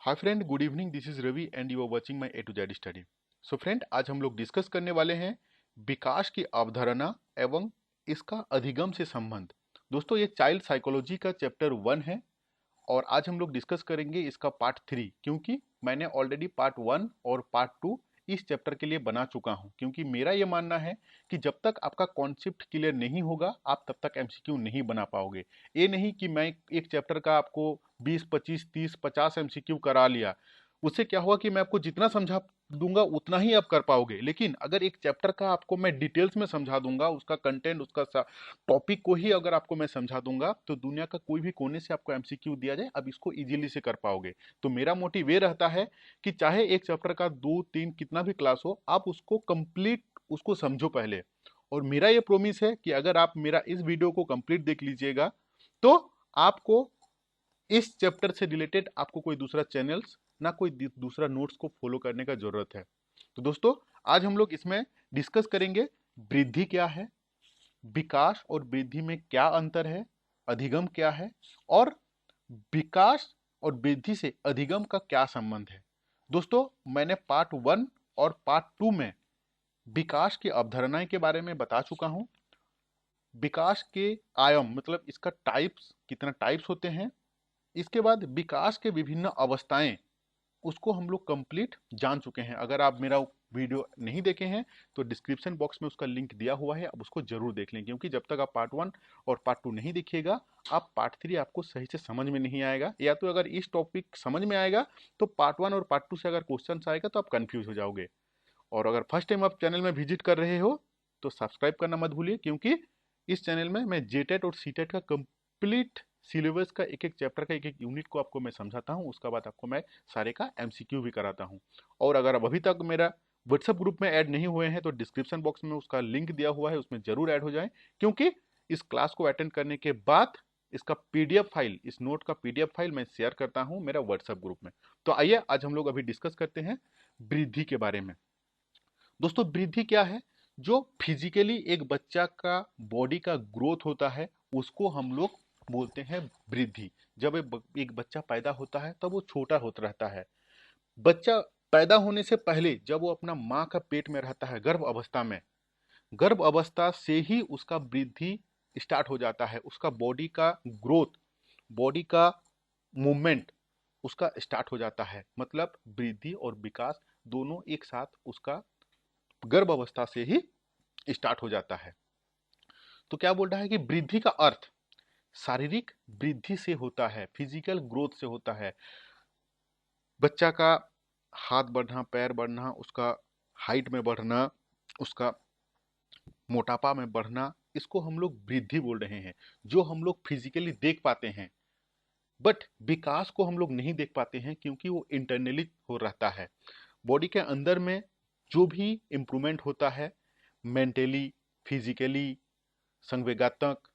Hi friend, good evening. This is Ravi and you are watching my A to Z study. So friend, आज हम लोग discuss करने वाले हैं विकास की अवधारणा एवं इसका अधिगम से संबंध। दोस्तों, ये चाइल्ड साइकोलॉजी का चैप्टर 1 है और आज हम लोग डिस्कस करेंगे इसका पार्ट 3, क्योंकि मैंने ऑलरेडी पार्ट 1 और पार्ट 2 इस चैप्टर के लिए बना चुका हूं। क्योंकि मेरा ये मानना है कि जब तक आपका कॉन्सेप्ट क्लियर नहीं होगा आप तब तक एमसीक्यू नहीं बना पाओगे। ये नहीं कि मैं एक चैप्टर का आपको 20 25 30 50 एमसीक्यू करा लिया, उससे क्या हुआ कि मैं आपको जितना समझा दूंगा उतना ही आप कर पाओगे। लेकिन अगर एक चैप्टर का आपको मैं डिटेल्स में समझा दूंगा, उसका कंटेंट, उसका टॉपिक को ही अगर आपको मैं समझा दूंगा, तो दुनिया का कोई भी कोने से आपको एमसीक्यू दिया जाए अब इसको इजीली से कर पाओगे। तो मेरा मोटिव ये रहता है कि चाहे एक चैप्टर का 2 3 कितना भी क्लास हो, आप उसको कंप्लीट उसको समझो पहले। और मेरा ये प्रोमिस है कि अगर आप मेरा इस वीडियो को कंप्लीट देख लीजिएगा तो आपको इस चैप्टर से रिलेटेड आपको कोई दूसरा चैनल्स ना कोई दूसरा नोट्स को फॉलो करने का जरूरत है। तो दोस्तों, आज हम लोग इसमें डिस्कस करेंगे वृद्धि क्या है, विकास और वृद्धि में क्या अंतर है, अधिगम क्या है, और विकास और वृद्धि से अधिगम का क्या संबंध है। दोस्तों, मैंने पार्ट 1 और पार्ट 2 में विकास की अवधारणाएं के बारे में बता चुका हूं। विकास के आयाम मतलब इसका टाइप्स, कितना टाइप्स होते हैं। इसके बाद विकास के विभिन्न अवस्थाएं, उसको हम लोग कंप्लीट जान चुके हैं। अगर आप मेरा वीडियो नहीं देखे हैं तो डिस्क्रिप्शन बॉक्स में उसका लिंक दिया हुआ है, अब उसको जरूर देख लें। क्योंकि जब तक आप पार्ट 1 और पार्ट 2 नहीं देखिएगा, आप पार्ट 3 आपको सही से समझ में नहीं आएगा। या तो अगर इस टॉपिक समझ में आएगा तो पार्ट 1 और पार्ट 2 से अगर क्वेश्चन आएगा तो आप कंफ्यूज हो जाओगे। और अगर फर्स्ट टाइम आप चैनल में विजिट कर रहे हो तो सब्सक्राइब करना मत भूलिए, क्योंकि इस चैनल में मैं जेटेट और सीटेट का कंप्लीट सिलेबस का एक एक चैप्टर का एक एक यूनिट को आपको मैं समझाता हूँ। उसका बाद आपको मैं सारे का एमसीक्यू भी कराता हूँ। और अगर आप अभी तक मेरा व्हाट्सएप ग्रुप में ऐड नहीं हुए हैं तो डिस्क्रिप्शन बॉक्स में उसका लिंक दिया हुआ है, उसमें जरूर ऐड हो जाएं। क्योंकि इस क्लास को अटेंड करने के बाद इसका पीडीएफ फाइल, इस नोट का पीडीएफ फाइल मैं शेयर करता हूँ मेरा व्हाट्सएप ग्रुप में। तो आइए आज हम लोग अभी डिस्कस करते हैं वृद्धि के बारे में। दोस्तों, वृद्धि क्या है? जो फिजिकली एक बच्चा का बॉडी का ग्रोथ होता है उसको हम लोग बोलते हैं वृद्धि। जब एक बच्चा पैदा होता है तब वो छोटा होता रहता है। बच्चा पैदा होने से पहले जब वो अपना माँ का पेट में रहता है, गर्भ अवस्था में, गर्भ अवस्था से ही उसका वृद्धि स्टार्ट हो जाता है। उसका बॉडी का ग्रोथ, बॉडी का मूवमेंट उसका स्टार्ट हो जाता है। मतलब वृद्धि और विकास दोनों एक साथ उसका गर्भ अवस्था से ही स्टार्ट हो जाता है। तो क्या बोल रहा है कि वृद्धि का अर्थ शारीरिक वृद्धि से होता है, फिजिकल ग्रोथ से होता है। बच्चा का हाथ बढ़ना, पैर बढ़ना, उसका हाइट में बढ़ना, उसका मोटापा में बढ़ना, इसको हम लोग वृद्धि बोल रहे हैं, जो हम लोग फिजिकली देख पाते हैं। बट विकास को हम लोग नहीं देख पाते हैं क्योंकि वो इंटरनली हो रहता है। बॉडी के अंदर में जो भी इम्प्रूवमेंट होता है, मेंटली, फिजिकली, संवेगात्मक,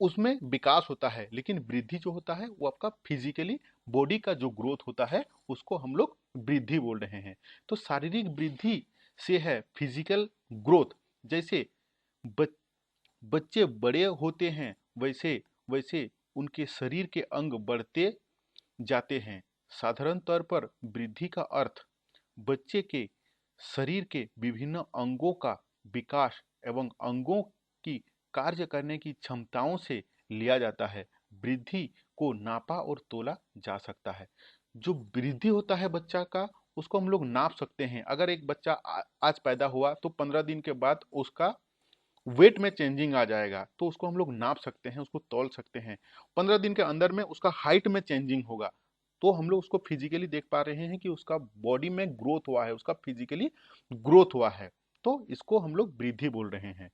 उसमें विकास होता है। लेकिन वृद्धि जो होता है वो आपका फिजिकली बॉडी का जो ग्रोथ होता है उसको हम लोग वृद्धि बोल रहे हैं। तो शारीरिक वृद्धि से है फिजिकल ग्रोथ। जैसे बच, बच्चे बड़े होते हैं वैसे वैसे उनके शरीर के अंग बढ़ते जाते हैं। साधारण तौर पर वृद्धि का अर्थ बच्चे के शरीर के विभिन्न अंगों का विकास एवं अंगों की कार्य करने की क्षमताओं से लिया जाता है। वृद्धि को नापा और तोला जा सकता है। जो वृद्धि होता है बच्चा का, उसको हम लोग नाप सकते हैं। अगर एक बच्चा आज पैदा हुआ तो 15 दिन के बाद उसका वेट में चेंजिंग आ जाएगा, तो उसको हम लोग नाप सकते हैं, उसको तौल सकते हैं। 15 दिन के अंदर में उसका हाइट में चेंजिंग होगा, तो हम लोग उसको फिजिकली देख पा रहे हैं कि उसका बॉडी में ग्रोथ हुआ है, उसका फिजिकली ग्रोथ हुआ है। तो इसको हम लोग वृद्धि बोल रहे हैं।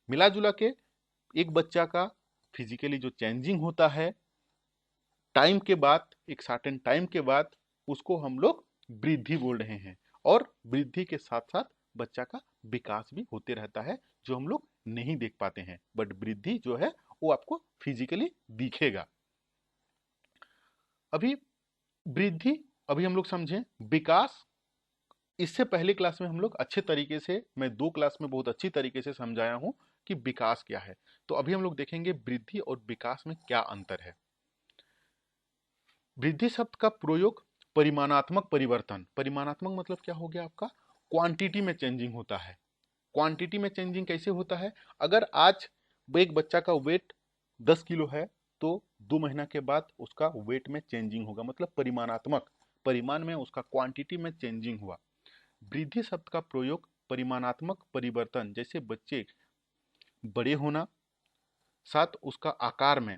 मिला जुला के एक बच्चा का फिजिकली जो चेंजिंग होता है टाइम के बाद, एक सर्टेन टाइम के बाद, उसको हम लोग वृद्धि बोल रहे हैं। और वृद्धि के साथ साथ बच्चा का विकास भी होते रहता है, जो हम लोग नहीं देख पाते हैं। बट वृद्धि जो है वो आपको फिजिकली दिखेगा। अभी वृद्धि, अभी हम लोग समझें विकास। इससे पहले क्लास में हम लोग अच्छे तरीके से, मैं 2 क्लास में बहुत अच्छी तरीके से समझाया हूं कि विकास क्या है। तो अभी हम लोग देखेंगे वृद्धि और विकास में क्या अंतर है। वृद्धि शब्द का प्रयोग परिमाणात्मक परिवर्तन, परिमाणात्मक मतलब क्या हो गया आपका, क्वांटिटी में चेंजिंग होता है। क्वांटिटी में चेंजिंग कैसे होता है, अगर आज एक बच्चा का वेट 10 किलो है तो 2 महीना के बाद उसका वेट में चेंजिंग होगा, मतलब परिमाणात्मक, परिमाण में उसका क्वांटिटी में चेंजिंग हुआ। वृद्धि शब्द का प्रयोग परिमाणात्मक परिवर्तन, जैसे बच्चे बड़े होना, साथ उसका आकार में,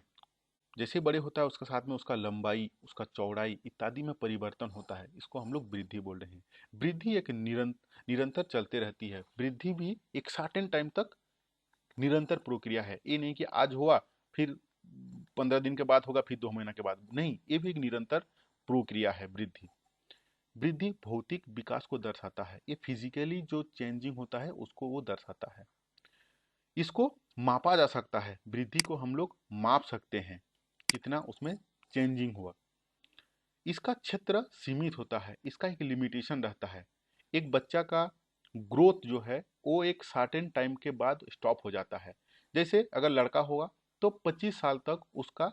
जैसे बड़े होता है उसके साथ में उसका लंबाई, उसका चौड़ाई इत्यादि में परिवर्तन होता है, इसको हम लोग वृद्धि बोल रहे हैं। वृद्धि एक निरंतर चलते रहती है। वृद्धि भी एक सर्टेन टाइम तक निरंतर प्रक्रिया है। ये नहीं कि आज हुआ फिर 15 दिन के बाद होगा फिर 2 महीना के बाद, नहीं, ये भी एक निरंतर प्रक्रिया है वृद्धि। वृद्धि भौतिक विकास को दर्शाता है, ये फिजिकली जो चेंजिंग होता है उसको वो दर्शाता है। इसको मापा जा सकता है, वृद्धि को हम लोग माप सकते हैं कितना उसमें चेंजिंग हुआ। इसका क्षेत्र सीमित होता है, इसका एक लिमिटेशन रहता है। एक बच्चा का ग्रोथ जो है वो एक सर्टेन टाइम के बाद स्टॉप हो जाता है। जैसे अगर लड़का होगा तो 25 साल तक उसका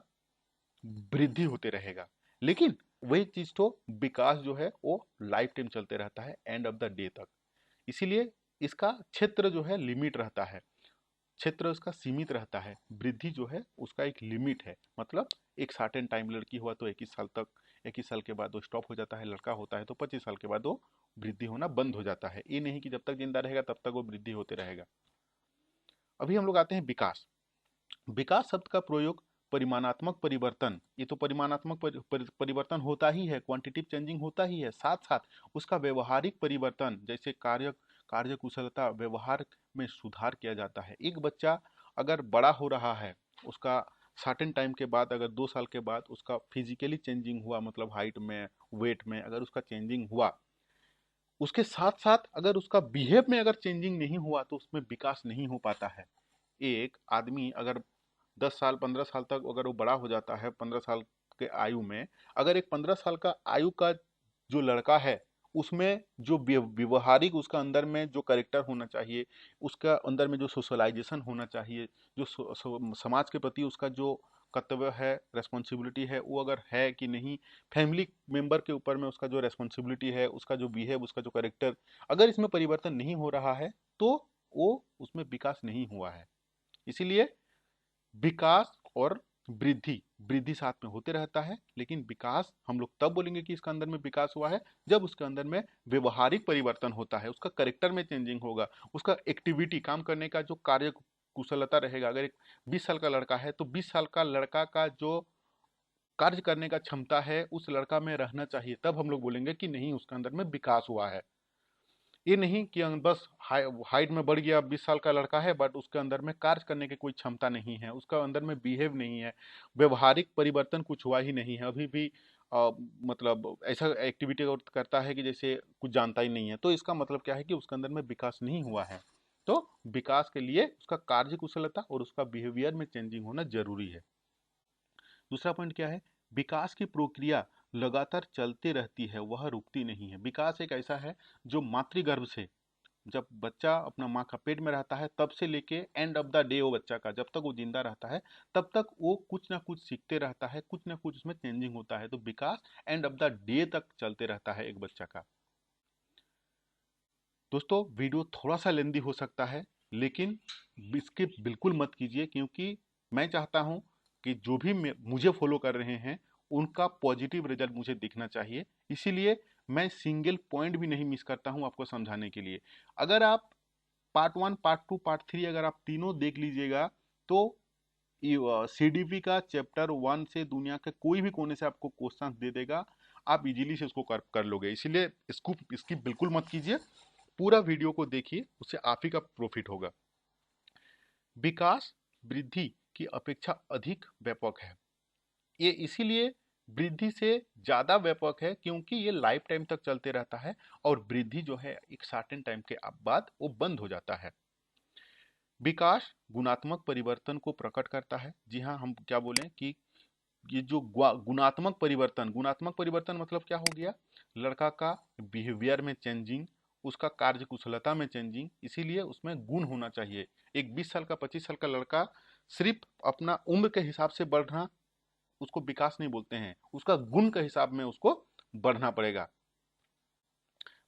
वृद्धि होते रहेगा, लेकिन वही चीज तो विकास जो है वो लाइफ टाइम चलते रहता है, एंड ऑफ द डे तक। इसीलिए इसका क्षेत्र जो है लिमिट रहता है, क्षेत्र उसका सीमित रहता है। वृद्धि जो है उसका एक लिमिट है, मतलब एक सर्टेन टाइम, लड़की हुआ तो 21 साल तक, 21 साल के बाद वो स्टॉप हो जाता है, लड़का होता है तो 25 साल के बाद वो वृद्धि होना बंद हो जाता है। ये नहीं कि जब तक जिंदा रहेगा तब तक वो वृद्धि होते रहेगा। अभी हम लोग आते हैं विकास। विकास शब्द का प्रयोग परिमाणात्मक परिवर्तन, ये तो परिमाणात्मक परिवर्तन होता ही है, क्वांटिटिव चेंजिंग होता ही है, साथ साथ उसका व्यवहारिक परिवर्तन, जैसे कार्य कुशलता, व्यवहार में सुधार किया जाता है। एक बच्चा अगर बड़ा हो रहा है, उसका सर्टेन टाइम के बाद, अगर 2 साल के बाद उसका फिजिकली चेंजिंग हुआ, मतलब हाइट में, वेट में अगर उसका चेंजिंग हुआ, उसके साथ साथ अगर उसका बिहेव में अगर चेंजिंग नहीं हुआ तो उसमें विकास नहीं हो पाता है। एक आदमी अगर 10 साल 15 साल तक अगर वो बड़ा हो जाता है, 15 साल के आयु में, अगर एक 15 साल का आयु का जो लड़का है उसमें जो व्यवहारिक उसका अंदर में जो करेक्टर होना चाहिए, उसका अंदर में जो सोशलाइजेशन होना चाहिए, जो समाज के प्रति उसका जो कर्तव्य है, रेस्पॉन्सिबिलिटी है, वो अगर है कि नहीं, फैमिली मेंबर के ऊपर में उसका जो रेस्पॉन्सिबिलिटी है, उसका जो बिहेव, उसका जो करेक्टर, अगर इसमें परिवर्तन नहीं हो रहा है तो वो उसमें विकास नहीं हुआ है। इसीलिए विकास और वृद्धि, वृद्धि साथ में होते रहता है, लेकिन विकास हम लोग तब बोलेंगे कि इसका अंदर में विकास हुआ है जब उसके अंदर में व्यवहारिक परिवर्तन होता है, उसका करेक्टर में चेंजिंग होगा, उसका एक्टिविटी, काम करने का जो कार्य कुशलता रहेगा। अगर एक 20 साल का लड़का है तो 20 साल का लड़का का जो कार्य करने का क्षमता है उस लड़का में रहना चाहिए, तब हम लोग बोलेंगे कि नहीं, उसके अंदर में विकास हुआ है। ये नहीं कि बस हाइट में बढ़ गया, 20 साल का लड़का है बट उसके अंदर में कार्य करने की कोई क्षमता नहीं है, उसका अंदर में बिहेव नहीं है, व्यवहारिक परिवर्तन कुछ हुआ ही नहीं है, अभी भी मतलब ऐसा एक्टिविटी करता है कि जैसे कुछ जानता ही नहीं है, तो इसका मतलब क्या है कि उसके अंदर में विकास नहीं हुआ है। तो विकास के लिए उसका कार्य कुशलता और उसका बिहेवियर में चेंजिंग होना जरूरी है। दूसरा पॉइंट क्या है, विकास की प्रक्रिया लगातार चलती रहती है, वह रुकती नहीं है। विकास एक ऐसा है जो मातृगर्भ से, जब बच्चा अपना माँ का पेट में रहता है तब से लेके एंड ऑफ द डे, वो बच्चा का जब तक वो जिंदा रहता है तब तक वो कुछ ना कुछ सीखते रहता है, कुछ ना कुछ उसमें चेंजिंग होता है। तो विकास एंड ऑफ द डे तक चलते रहता है एक बच्चा का। दोस्तों वीडियो थोड़ा सा लेंदी हो सकता है, लेकिन स्किप बिल्कुल मत कीजिए, क्योंकि मैं चाहता हूं कि जो भी मुझे फॉलो कर रहे हैं उनका पॉजिटिव रिजल्ट मुझे दिखना चाहिए। इसीलिए मैं सिंगल पॉइंट भी नहीं मिस करता हूं आपको समझाने के लिए। अगर आप पार्ट 1, पार्ट 2, पार्ट 3 अगर आप तीनों देख लीजिएगा तो सीडीपी का चैप्टर 1 से दुनिया के कोई भी कोने से आपको क्वेश्चन दे देगा, आप इजीली से उसको कर लोगे। इसीलिए इसको स्किप बिल्कुल मत कीजिए, पूरा वीडियो को देखिए, उससे आप ही का प्रॉफिट होगा। विकास वृद्धि की अपेक्षा अधिक व्यापक है। ये इसीलिए वृद्धि से ज्यादा व्यापक है क्योंकि ये लाइफ टाइम तक चलते रहता है, और वृद्धि जो है एक सर्टेन टाइम के बाद वो बंद हो जाता है। विकास गुणात्मक परिवर्तन को प्रकट करता है। जी हाँ, हम क्या बोलें कि ये जो गुणात्मक परिवर्तन मतलब क्या हो गया, लड़का का बिहेवियर में चेंजिंग, उसका कार्य कुशलता में चेंजिंग, इसीलिए उसमें गुण होना चाहिए। एक 20 साल का 25 साल का लड़का सिर्फ अपना उम्र के हिसाब से बढ़ना उसको विकास नहीं बोलते हैं, उसका गुण के हिसाब में उसको बढ़ना पड़ेगा।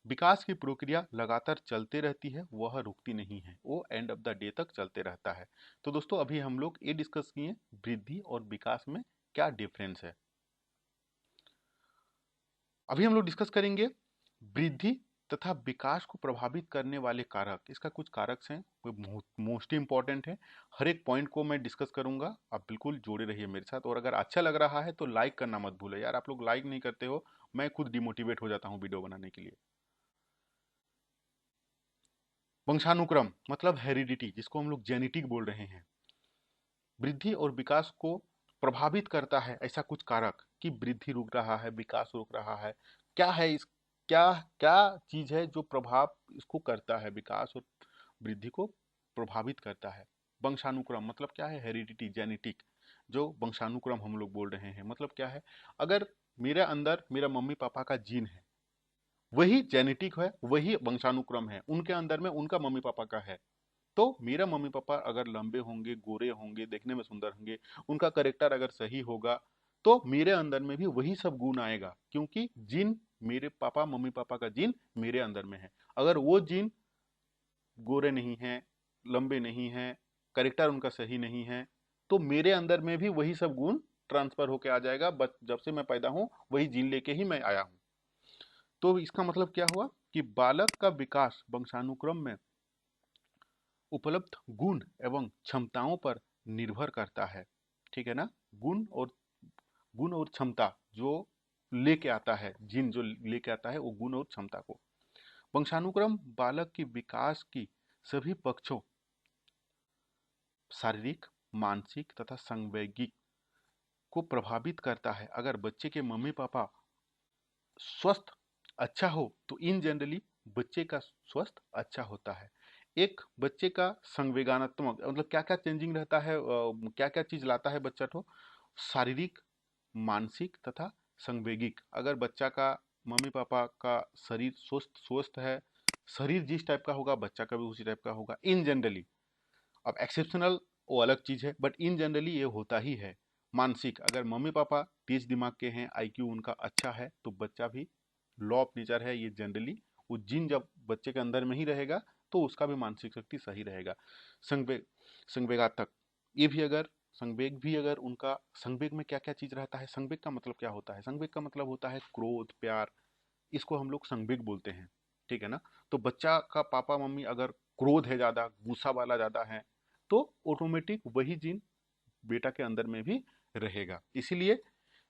विकास की प्रक्रिया लगातार चलते रहती है, वह रुकती नहीं है, वो एंड ऑफ द डे तक चलते रहता है। तो दोस्तों अभी हम लोग ये डिस्कस किए वृद्धि और विकास में क्या डिफरेंस है। अभी हम लोग डिस्कस करेंगे वृद्धि तथा विकास को प्रभावित करने वाले कारक। इसका कुछ कारक हैं, वो मोस्ट इंपॉर्टेंट है। हर एक पॉइंट को मैं डिस्कस करूंगा, आप बिल्कुल जुड़े रहिए मेरे साथ। और अगर अच्छा लग रहा है तो लाइक करना मत भूलें यार, आप लोग लाइक नहीं करते हो, मैं खुद डिमोटिवेट हो जाता हूँ वीडियो बनाने के लिए। वंशानुक्रम मतलब हेरिडिटी, जिसको हम लोग जेनेटिक बोल रहे हैं। वृद्धि और विकास को प्रभावित करता है ऐसा कुछ कारक कि वृद्धि रुक रहा है, विकास रुक रहा है। क्या है इस, क्या क्या चीज है जो प्रभाव इसको करता है, विकास और वृद्धि को प्रभावित करता है। वंशानुक्रम मतलब क्या है, हेरिडिटी, जेनेटिक। जो वंशानुक्रम हम लोग बोल रहे हैं मतलब क्या है, अगर मेरे अंदर मेरा मम्मी पापा का जीन है, वही जेनेटिक है, वही वंशानुक्रम है, उनके अंदर में उनका मम्मी पापा का है, तो मेरा मम्मी पापा अगर लंबे होंगे, गोरे होंगे, देखने में सुंदर होंगे, उनका करेक्टर अगर सही होगा, तो मेरे अंदर में भी वही सब गुण आएगा, क्योंकि जीन, मेरे पापा मम्मी पापा का जीन मेरे अंदर में है। अगर वो जीन गोरे नहीं है, लंबे नहीं है, करेक्टर उनका सही नहीं है, तो मेरे अंदर में भी वही सब गुण ट्रांसफर होके आ जाएगा। बस जब से मैं पैदा हूं वही जीन लेके ही मैं आया हूं। तो इसका मतलब क्या हुआ कि बालक का विकास वंशानुक्रम में उपलब्ध गुण एवं क्षमताओं पर निर्भर करता है। ठीक है ना, गुण और क्षमता जो लेके आता है, जीन जो लेके आता है वो गुण और क्षमता को। वंशानुक्रम बालक की विकास की सभी पक्षों, शारीरिक, मानसिक तथा सांवेगिक को प्रभावित करता है। अगर बच्चे के मम्मी पापा स्वस्थ अच्छा हो तो इन जनरली बच्चे का स्वास्थ्य अच्छा होता है। एक बच्चे का संवेगानात्मक मतलब क्या क्या चेंजिंग रहता है, क्या क्या चीज लाता है बच्चा, तो शारीरिक, मानसिक तथा संवेगिक। अगर बच्चा का मम्मी पापा का शरीर स्वस्थ स्वस्थ है, शरीर जिस टाइप का होगा बच्चा का भी उसी टाइप का होगा इन जनरली। अब एक्सेप्शनल वो अलग चीज है, बट इन जनरली ये होता ही है। मानसिक, अगर मम्मी पापा तेज दिमाग के हैं, आईक्यू उनका अच्छा है, तो बच्चा भी लॉ ऑफ नेचर है ये जनरली, वो जिन जब बच्चे के अंदर में ही रहेगा तो उसका भी मानसिक शक्ति सही रहेगा। संवेग, संवेगात्मक, ये भी अगर संवेग भी अगर उनका, संवेग में क्या क्या चीज रहता है, संवेग का मतलब क्या होता है, संवेग का मतलब होता है क्रोध, प्यार, इसको हम लोग संवेग बोलते हैं। ठीक है ना, तो बच्चा का पापा मम्मी अगर क्रोध है ज्यादा, गुस्सा वाला ज्यादा है, तो ऑटोमेटिक वही जीन बेटा के अंदर में भी रहेगा। इसीलिए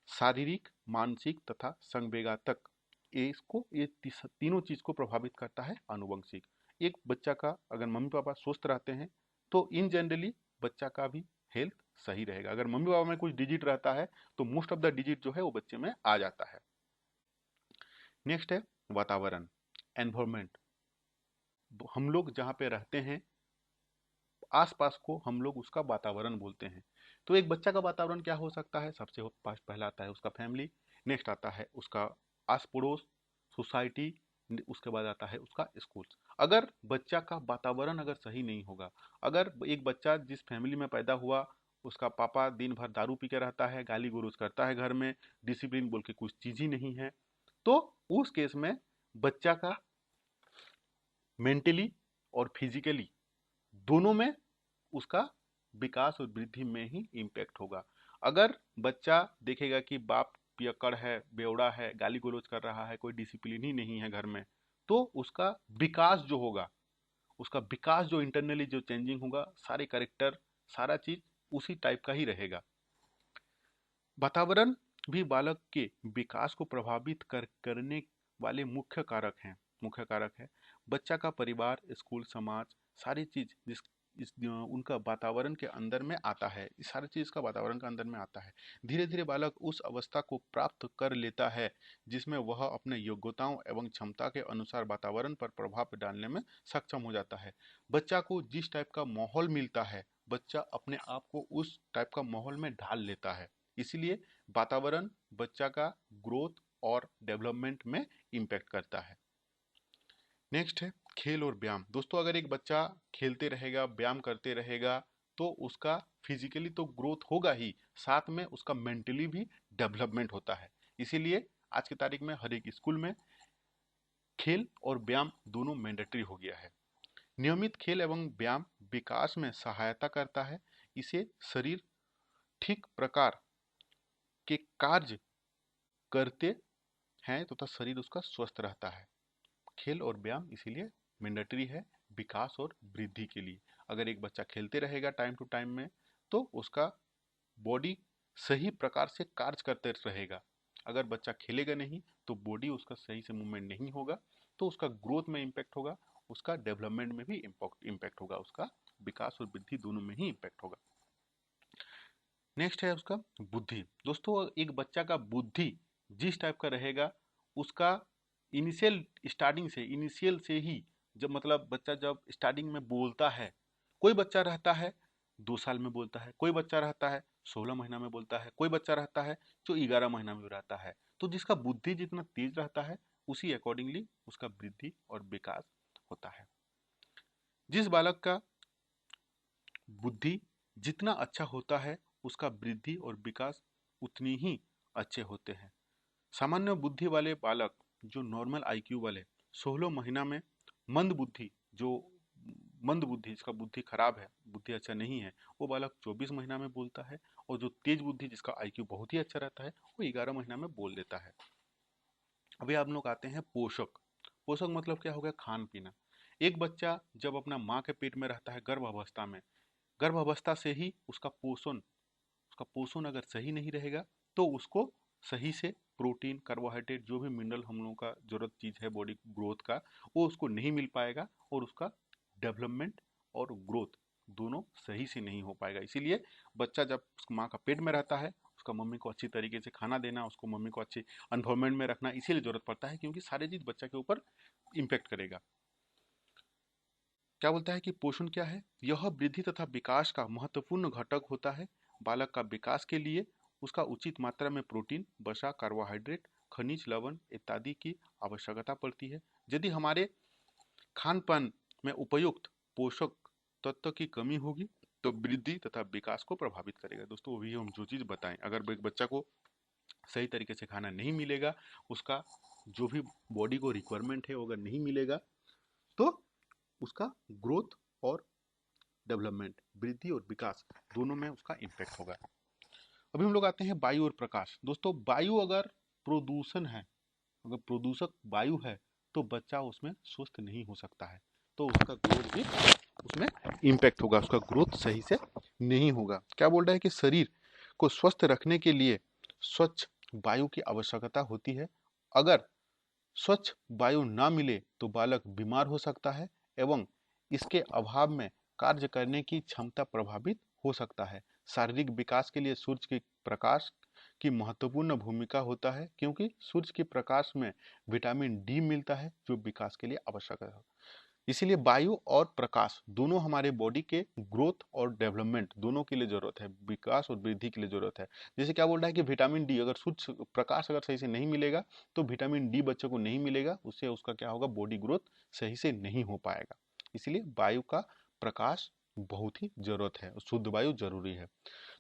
शारीरिक, मानसिक तथा संवेगात्मक, ये इसको ये तीनों चीज को प्रभावित करता है आनुवंशिक। एक बच्चा का अगर मम्मी पापा स्वस्थ रहते हैं तो इन जनरली बच्चा का भी हेल्थ सही रहेगा। अगर मम्मी पापा में कुछ डिजिट रहता है तो मोस्ट ऑफ द डिजिट जो है वो बच्चे में आ जाता है। नेक्स्ट है वातावरण, एनवायरमेंट। हम लोग जहाँ पे रहते हैं आसपास को हम लोग उसका वातावरण बोलते हैं। तो एक बच्चा का वातावरण क्या हो सकता है, सबसे पहला आता है उसका फैमिली, नेक्स्ट आता है उसका आस पड़ोस, सोसाइटी, उसके बाद आता है उसका स्कूल। अगर बच्चा का वातावरण अगर सही नहीं होगा, अगर एक बच्चा जिस फैमिली में पैदा हुआ उसका पापा दिन भर दारू पी के रहता है, गाली गुलूज करता है घर में, डिसिप्लिन बोल के कुछ चीज ही नहीं है, तो उस केस में बच्चा का मेंटली और फिजिकली दोनों में उसका विकास और वृद्धि में ही इम्पैक्ट होगा। अगर बच्चा देखेगा कि बाप पियक्कड़ है, बेवड़ा है, गाली गलौज कर रहा है, कोई डिसिप्लिन ही नहीं है घर में, तो उसका विकास जो होगा, उसका विकास जो इंटरनली जो चेंजिंग होगा, सारे करेक्टर, सारा चीज उसी टाइप का ही रहेगा। वातावरण भी बालक के विकास को प्रभावित करने वाले मुख्य कारक है। बच्चा का परिवार, स्कूल, समाज, सारी चीज उनका वातावरण के अंदर में आता है, इस सारी चीज का वातावरण के अंदर में आता है। धीरे धीरे बालक उस अवस्था को प्राप्त कर लेता है जिसमें वह अपने योग्यताओं एवं क्षमता के अनुसार वातावरण पर प्रभाव डालने में सक्षम हो जाता है। बच्चा को जिस टाइप का माहौल मिलता है, बच्चा अपने आप को उस टाइप का माहौल में ढाल लेता है। इसीलिए वातावरण बच्चा का ग्रोथ और डेवलपमेंट में इम्पैक्ट करता है। नेक्स्ट है खेल और व्यायाम। दोस्तों अगर एक बच्चा खेलते रहेगा, व्यायाम करते रहेगा, तो उसका फिजिकली तो ग्रोथ होगा ही, साथ में उसका मेंटली भी डेवलपमेंट होता है। इसीलिए आज की तारीख में हर एक स्कूल में खेल और व्यायाम दोनों मैंडेटरी हो गया है। नियमित खेल एवं व्यायाम विकास में सहायता करता है। इसे शरीर ठीक प्रकार के कार्य करते हैं तथा शरीर उसका स्वस्थ रहता है। खेल और व्यायाम इसीलिए मैंडेटरी है विकास और वृद्धि के लिए। अगर एक बच्चा खेलते रहेगा टाइम टू टाइम में तो उसका बॉडी सही प्रकार से कार्य करते रहेगा। अगर बच्चा खेलेगा नहीं तो बॉडी उसका सही से मूवमेंट नहीं होगा, तो उसका ग्रोथ में इम्पैक्ट होगा, उसका डेवलपमेंट में भी इम्पैक्ट होगा, उसका विकास और वृद्धि दोनों में ही इम्पैक्ट होगा। नेक्स्ट है उसका बुद्धि। दोस्तों एक बच्चा का बुद्धि जिस टाइप का रहेगा, उसका इनिशियल से ही, जब मतलब बच्चा जब स्टार्टिंग में बोलता है, कोई बच्चा रहता है 2 साल में बोलता है, कोई बच्चा रहता है 16 महीना में बोलता है, कोई बच्चा रहता है जो 11 महीना में रहता है। तो जिसका बुद्धि जितना तेज रहता है उसी अकॉर्डिंगली उसका वृद्धि और विकास होता है। जिस बालक का बुद्धि जितना अच्छा होता है उसका वृद्धि और विकास उतनी ही अच्छे होते हैं। सामान्य बुद्धि वाले बालक, जो नॉर्मल आईक्यू वाले, 16 महीना में मंद बुद्धि, जो मंद बुद्धि जिसका बुद्धि खराब है, बुद्धि अच्छा नहीं है, वो बालक 24 महीना में बोलता है। और जो तेज बुद्धि जिसका आईक्यू बहुत ही अच्छा रहता है वो 11 महीना में बोल देता है। अभी आप लोग आते हैं पोषक। पोषक मतलब क्या हो गया, खान पीना। एक बच्चा जब अपना माँ के पेट में रहता है गर्भावस्था में, गर्भावस्था से ही उसका पोषण अगर सही नहीं रहेगा तो उसको सही से प्रोटीन, कार्बोहाइड्रेट, जो भी मिनरल हम लोगों का जरूरत चीज है बॉडी ग्रोथ का, वो उसको नहीं मिल पाएगा और उसका डेवलपमेंट और ग्रोथ दोनों सही से नहीं हो पाएगा। इसीलिए बच्चा जब माँ का पेट में रहता है उसका मम्मी को अच्छी तरीके से खाना देना, उसको मम्मी को अच्छे एनवायरमेंट में रखना इसीलिए जरूरत पड़ता है, क्योंकि सारी चीज बच्चा के ऊपर इम्पेक्ट करेगा। क्या बोलता है कि पोषण क्या है, यह वृद्धि तथा विकास का महत्वपूर्ण घटक होता है। बालक का विकास के लिए उसका उचित मात्रा में प्रोटीन, वसा, कार्बोहाइड्रेट, खनिज, लवण इत्यादि की आवश्यकता पड़ती है। यदि हमारे खान पान में उपयुक्त पोषक तत्व की कमी होगी तो वृद्धि तथा विकास को प्रभावित करेगा। दोस्तों वही हम जो चीज बताएं, अगर एक बच्चा को सही तरीके से खाना नहीं मिलेगा, उसका जो भी बॉडी को रिक्वायरमेंट है वो अगर नहीं मिलेगा तो उसका ग्रोथ और डेवलपमेंट, वृद्धि और विकास दोनों में उसका इम्पैक्ट होगा। अभी हम लोग आते हैं वायु और प्रकाश। दोस्तों वायु अगर प्रदूषण है, अगर प्रदूषक वायु है तो बच्चा उसमें स्वस्थ नहीं हो सकता है, तो उसका ग्रोथ भी उसमें इम्पैक्ट होगा, उसका ग्रोथ सही से नहीं होगा। क्या बोल रहा है कि शरीर को स्वस्थ रखने के लिए स्वच्छ वायु की आवश्यकता होती है। अगर स्वच्छ वायु ना मिले तो बालक बीमार हो सकता है एवं इसके अभाव में कार्य करने की क्षमता प्रभावित हो सकता है। शारीरिक विकास के लिए सूर्य के प्रकाश की महत्वपूर्ण भूमिका होता है, क्योंकि सूर्य के प्रकाश में विटामिन डी मिलता है जो विकास के लिए आवश्यक है। इसीलिए वायु और प्रकाश दोनों हमारे बॉडी के ग्रोथ और डेवलपमेंट दोनों के लिए जरूरत है, विकास और वृद्धि के लिए जरूरत है। जैसे क्या बोल रहा है कि विटामिन डी, अगर सूर्य प्रकाश अगर सही से नहीं मिलेगा तो विटामिन डी बच्चों को नहीं मिलेगा, उससे उसका क्या होगा, बॉडी ग्रोथ सही से नहीं हो पाएगा। इसलिए वायु का, प्रकाश बहुत ही जरूरत है, शुद्ध वायु जरूरी है।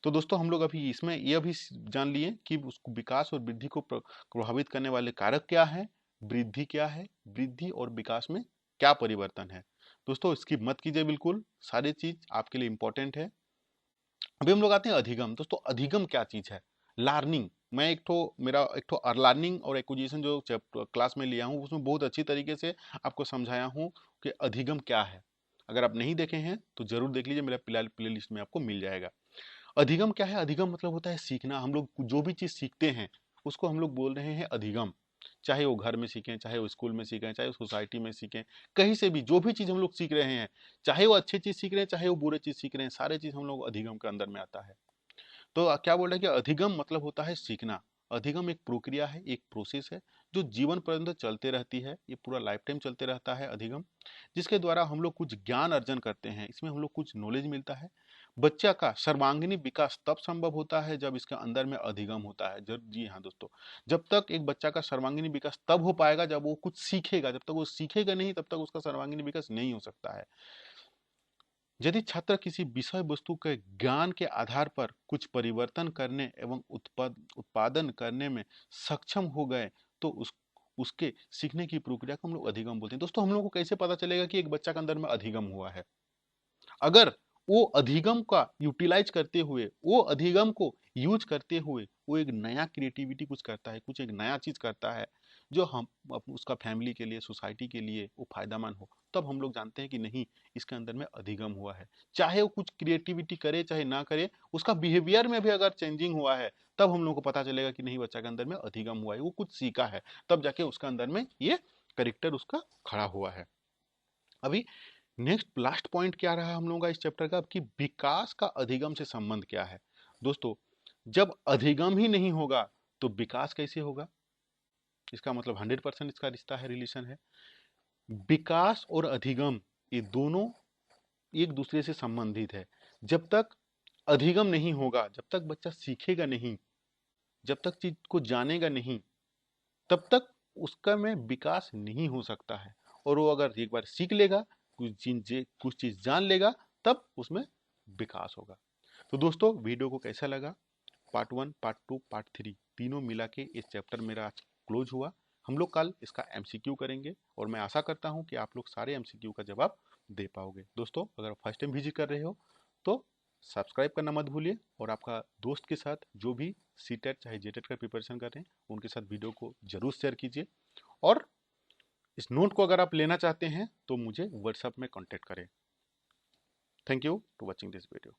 तो दोस्तों हम लोग अभी इसमें यह भी जान लिए कि उसको विकास और वृद्धि को प्रभावित करने वाले कारक क्या है, वृद्धि क्या है, वृद्धि और विकास में क्या परिवर्तन है। दोस्तों इसकी मत कीजिए, बिल्कुल सारी चीज आपके लिए इंपॉर्टेंट है। अभी हम लोग आते हैं अधिगम। दोस्तों अधिगम क्या चीज है, लर्निंग। मैं मेरा एक ठो लर्निंग और एक्विजिशन जो क्लास में लिया हूँ उसमें बहुत अच्छी तरीके से आपको समझाया हूँ कि अधिगम क्या है। अगर आप नहीं देखे हैं तो जरूर देख लीजिए, मेरा प्ले लिस्ट में आपको मिल जाएगा। अधिगम क्या है, अधिगम मतलब होता है सीखना। हम लोग जो भी चीज सीखते हैं उसको हम लोग बोल रहे हैं अधिगम। चाहे वो घर में सीखें, चाहे वो स्कूल में सीखें, चाहे वो सोसाइटी में सीखें, कहीं से भी जो भी चीज हम लोग सीख रहे हैं, चाहे वो अच्छी चीज सीख रहे हैं चाहे वो बुरे चीज सीख रहे हैं, सारे चीज हम लोग अधिगम के अंदर में आता है। तो क्या बोल रहे हैं कि अधिगम मतलब होता है सीखना। अधिगम एक प्रक्रिया है, एक प्रोसेस है जो जीवन पर्यंत चलते रहती है, ये पूरा लाइफ टाइम चलते रहता है अधिगम, जिसके द्वारा हम लोग कुछ ज्ञान अर्जन करते हैं, इसमें हम लोग कुछ नॉलेज मिलता है। बच्चा का सर्वांगीण विकास तब संभव होता है जब इसके अंदर में अधिगम होता है। जब, जी हाँ दोस्तों, जब तक एक बच्चा का सर्वांगीण विकास तब हो पाएगा जब वो कुछ सीखेगा, जब तक वो सीखेगा नहीं तब तक उसका सर्वांगीण विकास नहीं हो सकता है। यदि छात्र किसी विषय वस्तु के ज्ञान के आधार पर कुछ परिवर्तन करने एवं उत्पादन करने में सक्षम हो गए तो उसके सीखने की प्रक्रिया को हम लोग अधिगम बोलते हैं। दोस्तों, हम लोग को कैसे पता चलेगा कि एक बच्चा के अंदर में अधिगम हुआ है? अगर वो अधिगम का यूटिलाइज करते हुए, वो अधिगम को यूज करते हुए वो एक नया क्रिएटिविटी कुछ करता है, कुछ एक नया चीज करता है जो हम उसका फैमिली के लिए, सोसाइटी के लिए वो फायदामंद हो, तब हम लोग जानते हैं कि नहीं, इसके अंदर में अधिगम हुआ है। चाहे वो कुछ क्रिएटिविटी करे चाहे ना करे, उसका बिहेवियर में भी अगर चेंजिंग हुआ है, तब हम लोग को पता चलेगा कि नहीं, बच्चा के अंदर में अधिगम हुआ है, वो कुछ सीखा है, तब जाके उसका अंदर में ये करेक्टर उसका खड़ा हुआ है। अभी नेक्स्ट लास्ट पॉइंट क्या रहा हम लोगों का इस चैप्टर का, कि विकास का अधिगम से संबंध क्या है। दोस्तों, जब अधिगम ही नहीं होगा तो विकास कैसे होगा? इसका मतलब 100% इसका रिश्ता है, रिलेशन है। विकास और अधिगम ये दोनों एक दूसरे से संबंधित है। जब तक अधिगम नहीं होगा, जब तक बच्चा सीखेगा नहीं, जब तक चीज को जानेगा नहीं, तब तक उसका में विकास नहीं हो सकता है। और वो अगर एक बार सीख लेगा, कुछ चीज जान लेगा, तब उसमें विकास होगा। तो दोस्तों, वीडियो को कैसा लगा? पार्ट 1, पार्ट 2, पार्ट 3 तीनों मिला के इस चैप्टर मेरा आज क्लोज हुआ। हम लोग कल इसका एमसीक्यू करेंगे और मैं आशा करता हूं कि आप लोग सारे एमसीक्यू का जवाब दे पाओगे। दोस्तों, अगर फर्स्ट टाइम विजिट कर रहे हो तो सब्सक्राइब करना मत भूलिए, और आपका दोस्त के साथ जो भी सीटेट चाहे जेटेट का प्रिपरेशन कर रहे हैं उनके साथ वीडियो को जरूर शेयर कीजिए। और इस नोट को अगर आप लेना चाहते हैं तो मुझे व्हाट्सएप में कांटेक्ट करें। Thank you to watching this video.